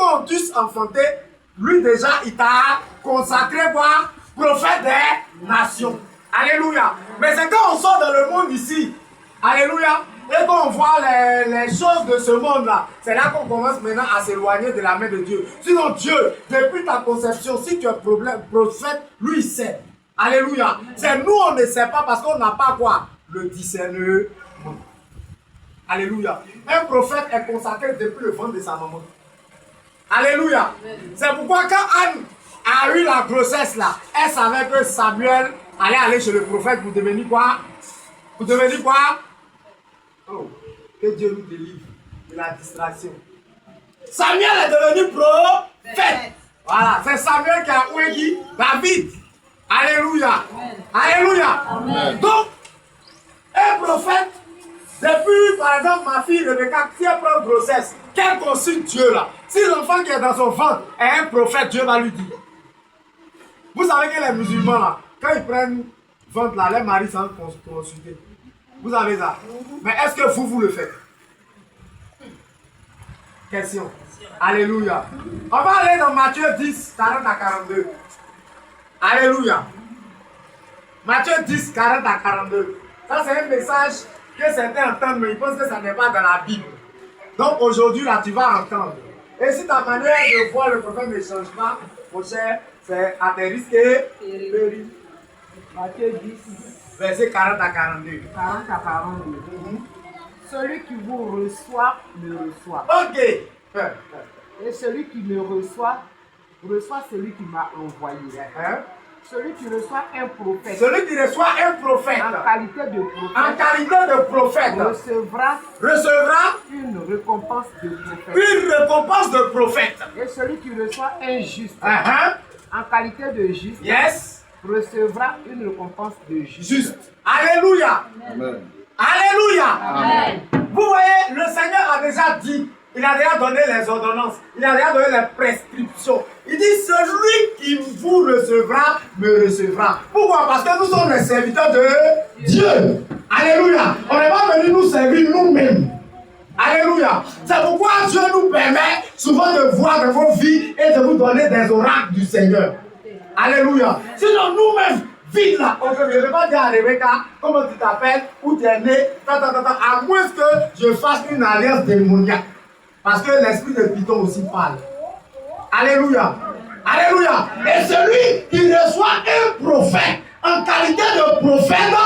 qu'on puisse enfanter, lui déjà, il t'a consacré quoi? Prophète des nations. Alléluia. Mais c'est quand on sort dans le monde ici, alléluia, et qu'on voit les choses de ce monde-là, c'est là qu'on commence maintenant à s'éloigner de la main de Dieu. Sinon Dieu, depuis ta conception, si tu es prophète, lui il sait. Alléluia. C'est nous, on ne sait pas parce qu'on n'a pas quoi? Le discernement. Alléluia. Un prophète est consacré depuis le ventre de sa maman. Alléluia. C'est pourquoi quand Anne a eu la grossesse là, elle savait que Samuel allait aller chez le prophète pour devenir quoi? Pour devenir quoi? Oh, que Dieu nous délivre de la distraction. Samuel est devenu prophète. Voilà, c'est Samuel qui a oué David. Alléluia. Alléluia. Amen. Donc, un prophète, depuis par exemple ma fille Rebecca, si elle prend grossesse, qu'elle consulte Dieu là, si l'enfant qui est dans son ventre est un prophète, Dieu va lui dire. Vous savez que les musulmans là, quand ils prennent ventre là, les maris sans consulter. Vous savez ça? Mais est-ce que vous le faites? Question. Alléluia. On va aller dans Matthieu 10, 40 à 42. Alléluia. Matthieu 10, 40 à 42. Ça, c'est un message que certains entendent, mais ils pensent que ça n'est pas dans la Bible. Donc aujourd'hui, là, tu vas entendre. Et si ta manière de voir le prophète ne change pas, mon cher, c'est à tes risques et périls. Matthieu 10. Verset 40 à 42. 40 à 42. Celui qui vous reçoit, me reçoit. Ok. Et celui qui me reçoit, reçoit celui qui m'a envoyé. Celui qui reçoit un prophète. Celui qui reçoit un prophète. En qualité de prophète. En qualité de prophète. Recevra une récompense de prophète. Une récompense de prophète. Et celui qui reçoit un juste. En qualité de juste. Yes. Recevra une récompense de juste. Juste. Alléluia. Amen. Alléluia. Amen. Vous voyez, le Seigneur a déjà dit, il a déjà donné les ordonnances, il a déjà donné les prescriptions. Il dit, celui qui vous recevra, me recevra. Pourquoi? Parce que nous sommes les serviteurs de Dieu. Alléluia. On n'est pas venu nous servir nous-mêmes. Alléluia. C'est pourquoi Dieu nous permet souvent de voir dans vos vies et de vous donner des oracles du Seigneur. Alléluia. Sinon, nous-mêmes, vite là, on ne peut pas dire à Rebecca comment tu t'appelles, où tu es né, à moins que je fasse une alliance démoniaque. Parce que l'esprit de Python aussi parle. Alléluia. Alléluia. Et celui qui reçoit un prophète en qualité de prophète,